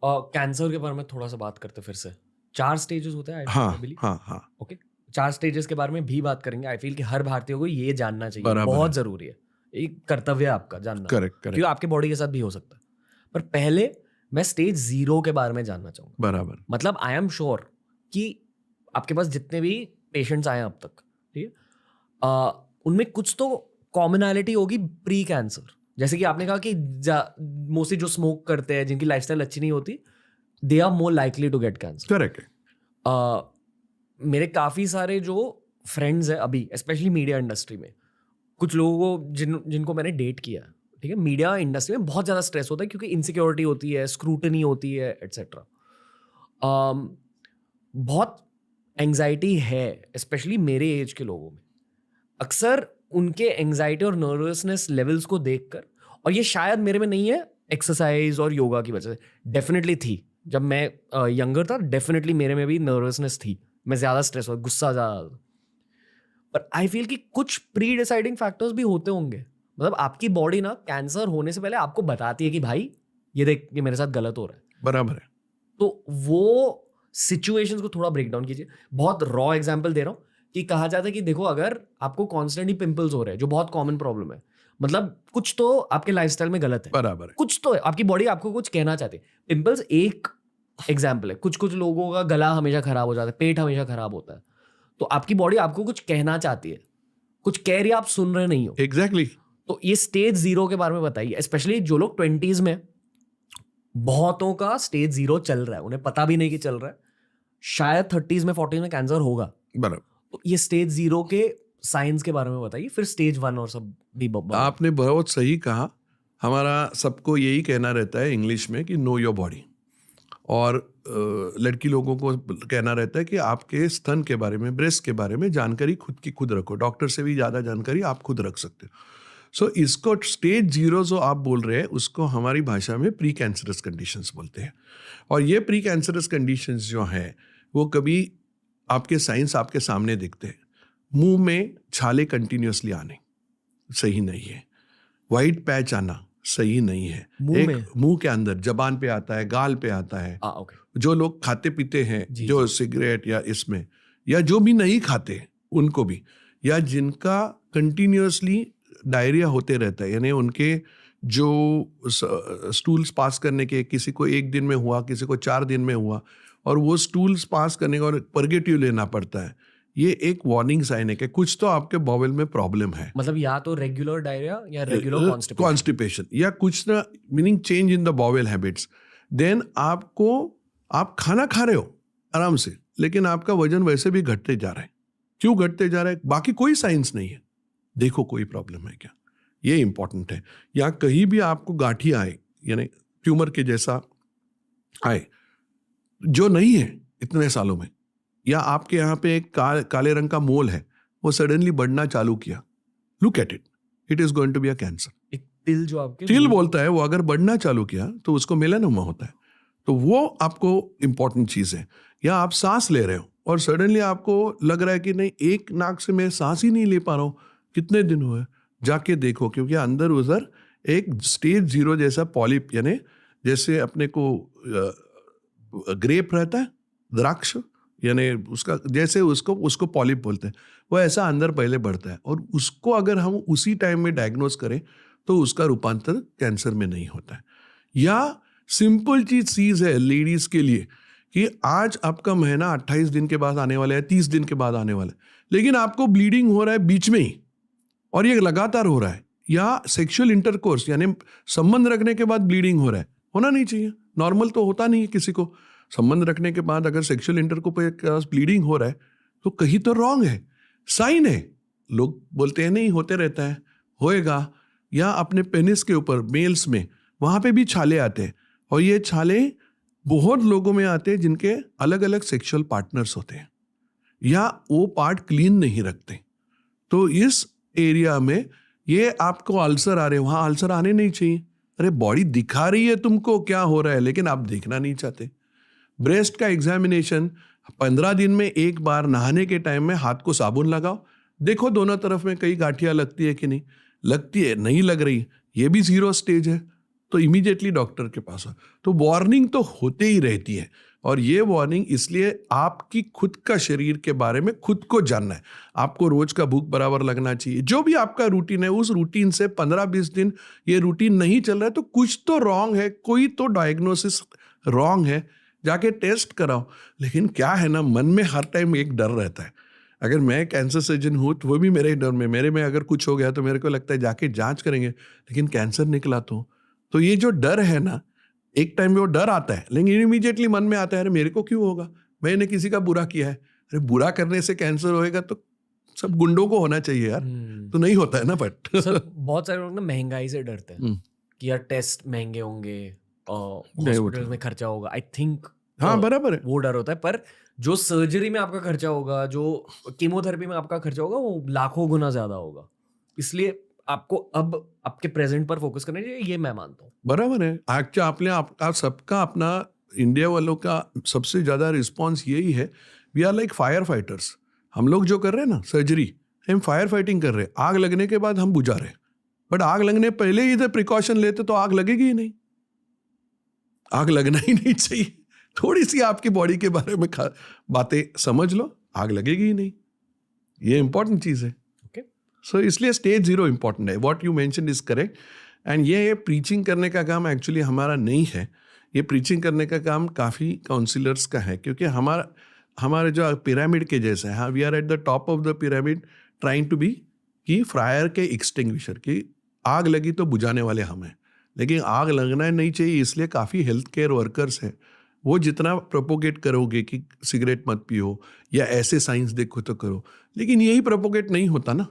Cancer के बारे में थोड़ा सा बात करते फिर से। 4 स्टेजेस होते हैं आई हाँ बिलीव। हाँ हाँ, ओके, 4 स्टेजेस के बारे में भी बात करेंगे। आई फील कि हर भारतीय को ये जानना चाहिए, बराबर बहुत है। ज़रूरी है। एक कर्तव्य है आपका जानना, करेक्ट क्योंकि करेक्ट, आपके बॉडी के साथ भी हो सकता है। पर पहले मैं स्टेज 0 के बारे में जानना चाहूँगा। बराबर। मतलब आई एम श्योर कि आपके पास जितने भी पेशेंट्स आए हैं अब तक, ठीक है, उनमें कुछ तो कॉमनैलिटी होगी प्री कैंसर। जैसे कि आपने कहा कि मोस्टली जो स्मोक करते हैं, जिनकी लाइफस्टाइल अच्छी नहीं होती, they are more likely to get cancer. Correct है। मेरे काफ़ी सारे जो फ्रेंड्स हैं अभी, स्पेशली मीडिया इंडस्ट्री में, कुछ लोगों को जिनको मैंने डेट किया, ठीक है, मीडिया इंडस्ट्री में बहुत ज़्यादा स्ट्रेस होता है क्योंकि इनसिक्योरिटी होती है, स्क्रूटनी होती है, एट्सेट्रा। बहुत एंग्जाइटी है, स्पेशली मेरे एज के लोगों में। अक्सर उनके एंग्जाइटी और नर्वसनेस लेवल्स को देखकर, और ये शायद मेरे में नहीं है एक्सरसाइज और योगा की वजह से, डेफिनेटली थी जब मैं यंगर था, डेफिनेटली मेरे में भी नर्वसनेस थी, मैं ज़्यादा स्ट्रेस हुआ, गुस्सा ज़्यादा। पर आई फील कि कुछ प्री डिसाइडिंग फैक्टर्स भी होते होंगे। मतलब आपकी बॉडी ना कैंसर होने से पहले आपको बताती है कि भाई ये देख, ये मेरे साथ गलत हो रहा है। बराबर है। तो वो सिचुएशंस को थोड़ा ब्रेक डाउन कीजिए। बहुत रॉ एग्जांपल दे रहा हूँ कि कहा जाता है कि देखो, अगर आपको कॉन्स्टेंटली पिंपल्स हो रहे हैं, जो बहुत कॉमन प्रॉब्लम है, मतलब कुछ तो आपके लाइफस्टाइल में गलत है, बराबर है। कुछ तो है, आपकी बॉडी आपको कुछ कहना चाहती है। पिंपल्स एक एग्जाम्पल है। कुछ कुछ लोगों का गला हमेशा खराब हो जाता है, पेट हमेशा खराब होता है, तो आपकी बॉडी आपको कुछ कहना चाहती है, कुछ कह रही है, आप सुन रहे नहीं हो। एग्जैक्टली। तो ये स्टेज 0 के बारे में बताइए, स्पेशली जो लोग 20s में, बहुतों का स्टेज 0 चल रहा है, उन्हें पता भी नहीं कि चल रहा है, शायद 30s में 40s में कैंसर होगा। बराबर। तो ये स्टेज 0 के साइंस के बारे में बताइए, फिर स्टेज 1 और सब भी आपने बहुत सही कहा। हमारा सबको यही कहना रहता है इंग्लिश में कि नो योर बॉडी, और लड़की लोगों को कहना रहता है कि आपके स्तन के बारे में, ब्रेस्ट के बारे में जानकारी खुद की खुद रखो, डॉक्टर से भी ज़्यादा जानकारी आप खुद रख सकते हो। सो इसको स्टेज 0 जो आप बोल रहे हैं, उसको हमारी भाषा में प्री कैंसरस कंडीशंस बोलते हैं। और ये प्री कैंसरस कंडीशंस जो हैं, वो कभी आपके साइंस आपके सामने दिखते हैं। मुंह में छाले कंटिन्यूसली आने सही नहीं है, वाइट पैच आना सही नहीं है, मुंह के अंदर जबान पे आता है, गाल पे आता है। जो लोग खाते पीते हैं, जो सिगरेट या इसमें, या जो भी नहीं खाते उनको भी, या जिनका कंटिन्यूसली डायरिया होते रहता है, यानी उनके जो स्टूल्स पास करने के, किसी को 1 दिन में हुआ, किसी को 4 दिन में हुआ, और वो स्टूल्स पास करने का और पर्गेटिव लेना पड़ता है, ये एक वार्निंग साइन है कि कुछ तो आपके बॉवल में प्रॉब्लम है। मतलब या तो रेगुलर डायरिया या रेगुलर कॉन्स्टिपेशन, या कुछ ना, meaning change in the bowel habits. Then आप खाना खा रहे हो आराम से, लेकिन आपका वजन वैसे भी घटते जा रहा है। क्यों घटते जा रहा है? बाकी कोई साइंस नहीं है, देखो कोई प्रॉब्लम है क्या, ये इंपॉर्टेंट है। या कहीं भी आपको गांठी आए, यानी ट्यूमर के जैसा आए, जो नहीं है इतने सालों में, या आपके यहाँ पे एक काले रंग का मोल है, वो सडनली बढ़ना चालू किया, look at it, it is going to be a cancer. एक तिल जो आपके तिल बोलता है, वो अगर बढ़ना चालू किया तो उसको मेलानोमा होता है। तो वो आपको इंपॉर्टेंट चीज है। या आप सांस ले रहे हो और सडनली आपको लग रहा है कि नहीं, एक नाक से मैं सांस ही नहीं ले पा रहा हूँ, कितने दिन हुए, जाके देखो, क्योंकि अंदर उधर एक स्टेज 0 जैसा पॉलिप, यानी जैसे अपने को ग्रेप रहता है, द्राक्ष, यानी उसका जैसे उसको पॉलिप बोलते हैं, वो ऐसा अंदर पहले बढ़ता है, और उसको अगर हम उसी टाइम में डायग्नोस करें तो उसका रूपांतर कैंसर में नहीं होता है। या सिंपल चीज है लेडीज के लिए कि आज आपका महीना 28 दिन के बाद आने वाला है, 30 दिन के बाद आने वाला है, लेकिन आपको ब्लीडिंग हो रहा है बीच में ही, और ये लगातार हो रहा है, या सेक्सुअल इंटरकोर्स यानी संबंध रखने के बाद ब्लीडिंग हो रहा है, होना नहीं चाहिए, नॉर्मल तो होता नहीं है किसी को। संबंध रखने के बाद अगर सेक्सुअल इंटरकोर्स ब्लीडिंग हो रहा है तो कहीं तो रॉन्ग है, साइन है। लोग बोलते हैं नहीं होते रहता है, होएगा। या अपने पेनिस के ऊपर मेल्स में, वहाँ पे भी छाले आते हैं, और ये छाले बहुत लोगों में आते हैं जिनके अलग अलग सेक्सुअल पार्टनर्स होते हैं, या वो पार्ट क्लीन नहीं रखते। तो इस एरिया में ये आपको अल्सर आ रहे हैं, वहाँ अल्सर आने नहीं चाहिए। अरे बॉडी दिखा रही है तुमको क्या हो रहा है, लेकिन आप देखना नहीं चाहते। ब्रेस्ट का एग्जामिनेशन 15 दिन में एक बार, नहाने के टाइम में हाथ को साबुन लगाओ, देखो दोनों तरफ में कई गांठियां लगती है कि नहीं लगती है, नहीं लग रही, ये भी 0 स्टेज है। तो इमीडिएटली डॉक्टर के पास आओ। तो वार्निंग तो होते ही रहती है, और ये वार्निंग इसलिए आपकी खुद का शरीर के बारे में खुद को जानना है। आपको रोज का भूख बराबर लगना चाहिए। जो भी आपका रूटीन है, उस रूटीन से 15-20 दिन ये रूटीन नहीं चल रहा है तो कुछ तो रॉन्ग है, कोई तो डायग्नोसिस रॉन्ग है, जाके टेस्ट कराओ। लेकिन क्या है ना, मन में हर टाइम एक डर रहता है। अगर मैं कैंसर सर्जन हूँ तो वो भी मेरे डर में, मेरे में अगर कुछ हो गया तो मेरे को लगता है जाके जांच करेंगे, लेकिन कैंसर निकला तो ये जो डर है ना, एक टाइम में वो डर आता है, लेकिन इमीडिएटली मन में आता है अरे मेरे को क्यों होगा, मैंने किसी का बुरा किया है। अरे बुरा करने से कैंसर होएगा तो सब गुंडों को होना चाहिए यार, तो नहीं होता है ना। बट सर बहुत सारे लोग ना महंगाई से डरते हैं कि यार टेस्ट महंगे होंगे, हॉस्पिटल में खर्चा होगा। आई थिंक हाँ बराबर है, वो डर होता है, पर जो सर्जरी में आपका खर्चा होगा, जो कीमोथेरेपी में आपका खर्चा होगा, वो लाखों गुना ज्यादा होगा। इसलिए आपको अब आपके प्रेजेंट पर फोकस करना चाहिए, ये मैं मानता हूँ। बराबर है। आज आपका सबका अपना, इंडिया वालों का सबसे ज्यादा रिस्पॉन्स यही है, we are like fire fighters. हम लोग जो कर रहे हैं ना सर्जरी, हम फायर फाइटिंग कर रहे हैं। आग लगने के बाद हम बुझा रहे हैं, बट आग लगने पहले ही इधर प्रिकॉशन लेते तो आग लगेगी ही नहीं। आग लगना ही नहीं चाहिए। थोड़ी सी आपकी बॉडी के बारे में बातें समझ लो, आग लगेगी ही नहीं। ये इंपॉर्टेंट चीज है। सो इसलिए स्टेज 0 इंपॉर्टेंट है। What you mention is correct. And ये प्रीचिंग करने का काम एक्चुअली हमारा नहीं है। ये प्रीचिंग करने का काम काफ़ी काउंसिलर्स का है, क्योंकि हमारे जो पिरामिड के जैसे है, हाँ we are at the top of the pyramid trying to be कि फायर के एक्सटिंग्विशर, की आग लगी तो बुझाने वाले हम हैं, लेकिन आग लगना नहीं चाहिए। इसलिए काफ़ी हेल्थ केयर वर्कर्स हैं, वो जितना प्रोपोगेट करोगे कि सिगरेट मत पियो या ऐसे साइंस देखो तो करो, लेकिन यही प्रोपोगेट नहीं होता ना।